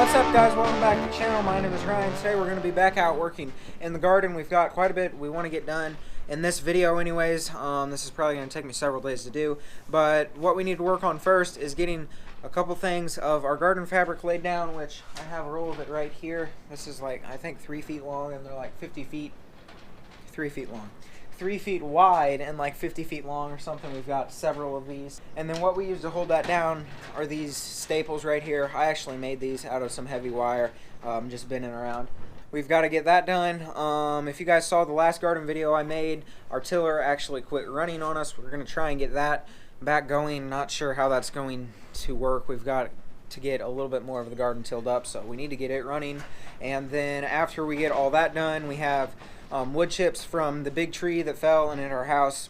What's up, guys? Welcome back to the channel. My name is Ryan. Today we're going to be back out working in the garden. We've got quite a bit we want to get done in this video anyways. This is probably going to take me several days to do, but what we need to work on first is getting a couple things of our garden fabric laid down, which I have a roll of it right here. This is like, I think 3 feet long, and they're like 50 feet, 3 feet long. 3 feet wide and like 50 feet long or something. We've got several of these. And then what we use to hold that down are these staples right here. I actually made these out of some heavy wire, just bending around. We've got to get that done. If you guys saw the last garden video I made, our tiller actually quit running on us. We're going to try and get that back going. Not sure how that's going to work. We've got to get a little bit more of the garden tilled up, so we need to get it running. And then after we get all that done, we have wood chips from the big tree that fell in at our house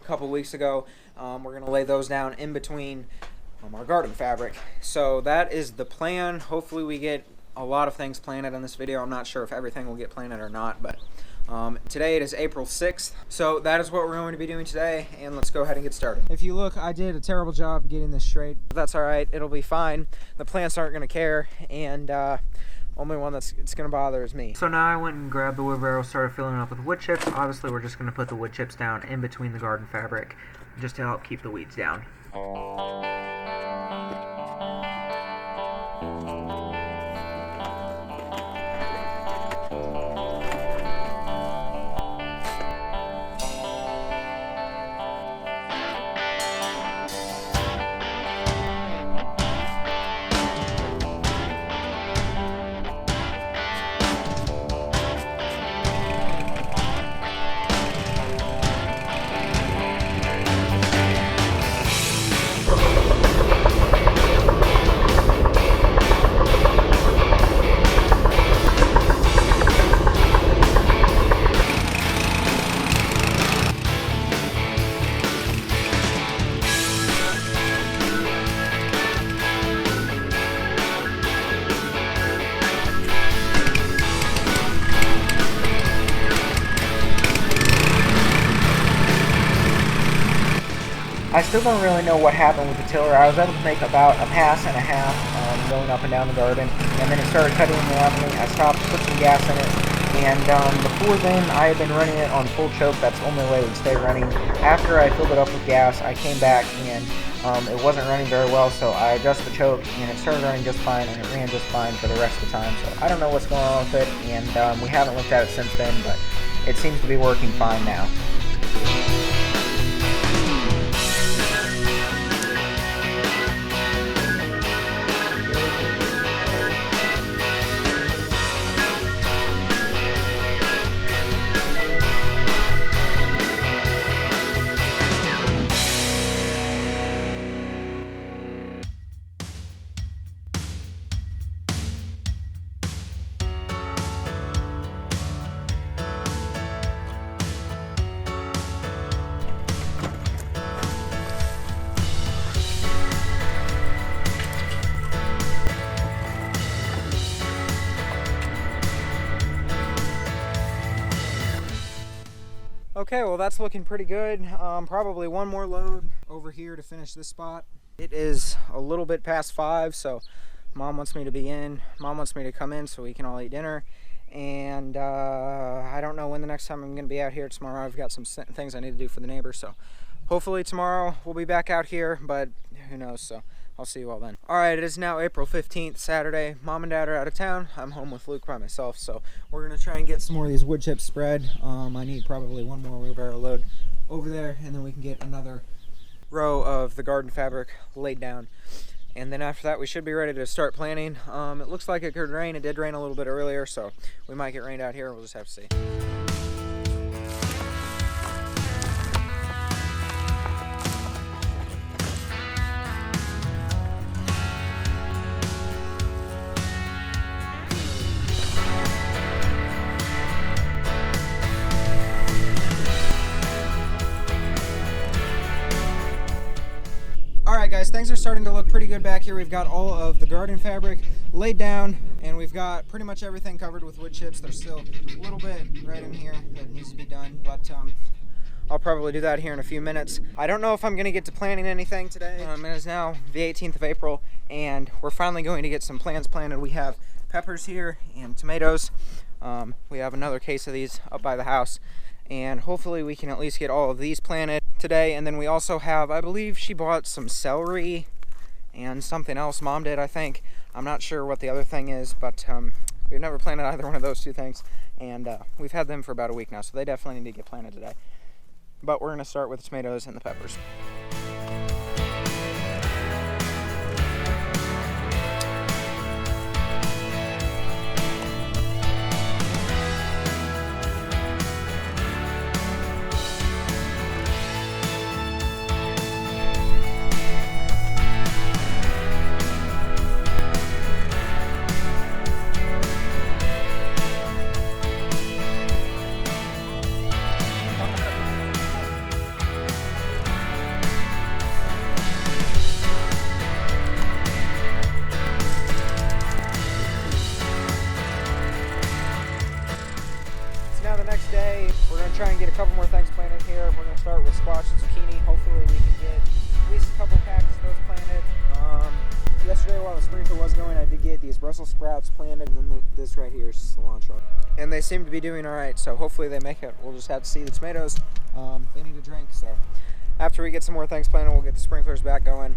a couple weeks ago. We're going to lay those down in between our garden fabric. So that is the plan. Hopefully we get a lot of things planted in this video. I'm not sure if everything will get planted or not, but today it is April 6th. So that is what we're going to be doing today, and let's go ahead and get started. If you look, I did a terrible job getting this straight. But that's alright. It'll be fine. The plants aren't going to care, and only one that's going to bother is me. So now I went and grabbed the wheelbarrow, started filling it up with wood chips. Obviously we're just going to put the wood chips down in between the garden fabric just to help keep the weeds down. I still don't really know what happened with the tiller. I was able to make about a pass and a half going up and down the garden, and then it started cutting me out of me. I stopped, put some gas in it, and before then I had been running it on full choke. That's the only way it would stay running. After I filled it up with gas, I came back and it wasn't running very well, so I adjusted the choke and it started running just fine, and it ran just fine for the rest of the time. So I don't know what's going on with it, and we haven't looked at it since then, but it seems to be working fine now. Okay, well that's looking pretty good. Probably one more load over here to finish this spot. It is a little bit past 5, so Mom wants me to be in. Mom wants me to come in so we can all eat dinner. And I don't know when the next time I'm going to be out here. Tomorrow I've got some things I need to do for the neighbors, so hopefully tomorrow we'll be back out here, but who knows, so I'll see you all then. Alright, it is now April 15th, Saturday. Mom and Dad are out of town. I'm home with Luke by myself, so we're going to try and get some more of these wood chips spread. I need probably one more wheelbarrow load over there, and then we can get another row of the garden fabric laid down. And then after that, we should be ready to start planting. It looks like it could rain. It did rain a little bit earlier, so we might get rained out here. We'll just have to see. Alright guys, things are starting to look pretty good back here. We've got all of the garden fabric laid down, and we've got pretty much everything covered with wood chips. There's still a little bit right in here that needs to be done, but I'll probably do that here in a few minutes. I don't know if I'm going to get to planting anything today. It is now the 18th of April, and we're finally going to get some plants planted. We have peppers here and tomatoes. We have another case of these up by the house, and hopefully we can at least get all of these planted today. And then we also have, I believe she bought some celery and something else. Mom did, I think. I'm not sure what the other thing is, but we've never planted either one of those two things, and we've had them for about a week now, so they definitely need to get planted today. But we're going to start with the tomatoes and the peppers. Now the next day, we're going to try and get a couple more things planted here. We're going to start with squash and zucchini. Hopefully we can get at least a couple packs of those planted. Yesterday while the sprinkler was going, I did get these Brussels sprouts planted, and then this right here is cilantro. And they seem to be doing all right, so hopefully they make it. We'll just have to see. The tomatoes, they need a drink, so after we get some more things planted, we'll get the sprinklers back going.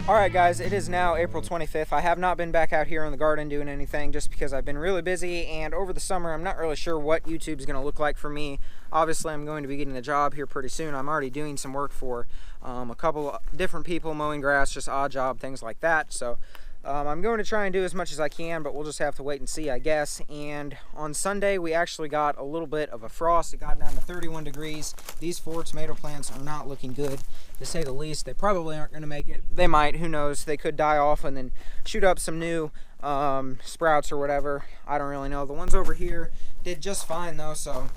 Alright guys, it is now April 25th. I have not been back out here in the garden doing anything just because I've been really busy, and over the summer I'm not really sure what YouTube is going to look like for me. Obviously I'm going to be getting a job here pretty soon. I'm already doing some work for a couple different people, mowing grass, just odd job, things like that. So I'm going to try and do as much as I can, but we'll just have to wait and see, I guess. And on Sunday we actually got a little bit of a frost. It got down to 31 degrees. These 4 tomato plants are not looking good, to say the least. They probably aren't going to make it. They might, who knows. They could die off and then shoot up some new sprouts or whatever. I don't really know. The ones over here did just fine though, so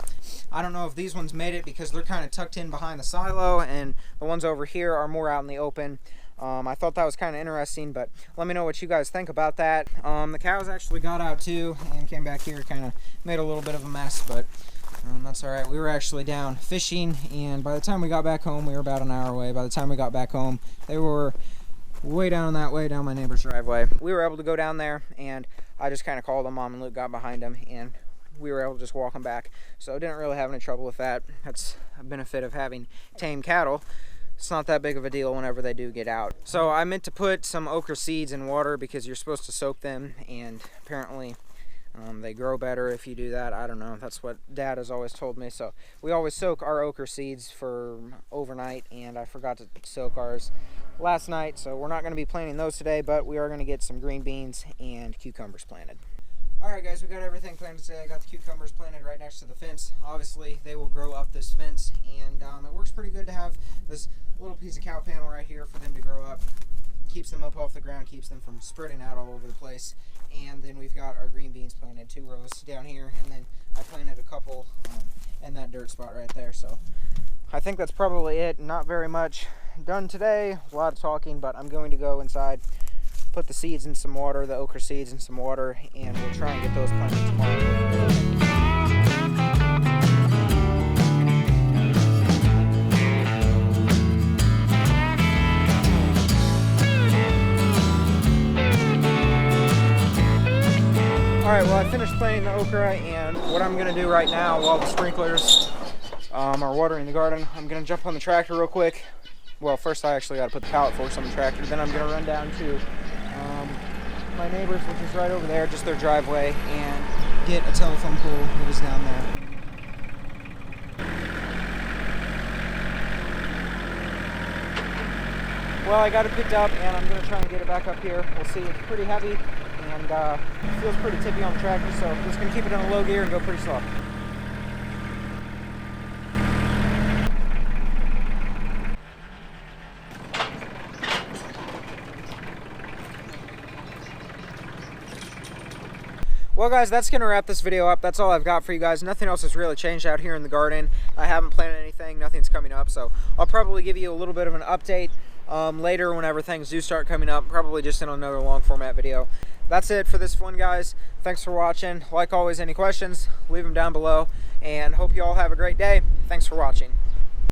I don't know if these ones made it because they're kind of tucked in behind the silo, and the ones over here are more out in the open. I thought that was kind of interesting, but let me know what you guys think about that. The cows actually got out too and came back here, kind of made a little bit of a mess, but that's all right. We were actually down fishing, and by the time we got back home, we were about an hour away. By the time we got back home, they were way down that way, down my neighbor's driveway. We were able to go down there, and I just kind of called them. Mom and Luke got behind them, and we were able to just walk them back. So didn't really have any trouble with that. That's a benefit of having tame cattle. It's not that big of a deal whenever they do get out. So I meant to put some okra seeds in water because you're supposed to soak them, and apparently they grow better if you do that. I don't know. That's what Dad has always told me. So we always soak our okra seeds for overnight, and I forgot to soak ours last night. So we're not going to be planting those today, but we are going to get some green beans and cucumbers planted. Alright guys, we got everything planted today. I got the cucumbers planted right next to the fence. Obviously, they will grow up this fence, and it works pretty good to have this little piece of cow panel right here for them to grow up. Keeps them up off the ground, keeps them from spreading out all over the place. And then we've got our green beans planted, 2 rows down here, and then I planted a couple in that dirt spot right there. So I think that's probably it. Not very much done today, a lot of talking, but I'm going to go inside, put the seeds in some water, the okra seeds in some water, and we'll try and get those planted tomorrow. Alright, well I finished planting the okra, and what I'm going to do right now while the sprinklers are watering the garden, I'm going to jump on the tractor real quick. Well, first I actually got to put the pallet forks on the tractor, then I'm going to run down to my neighbors, which is right over there, just their driveway, and get a telephone pole that is down there. Well, I got it picked up, and I'm going to try and get it back up here. We'll see. It's pretty heavy, and it feels pretty tippy on the tractor, so I'm just going to keep it in a low gear and go pretty slow. Well guys, that's going to wrap this video up. That's all I've got for you guys. Nothing else has really changed out here in the garden. I haven't planted anything. Nothing's coming up. So I'll probably give you a little bit of an update later whenever things do start coming up. Probably just in another long format video. That's it for this one, guys. Thanks for watching. Like always, any questions, leave them down below. And hope you all have a great day. Thanks for watching.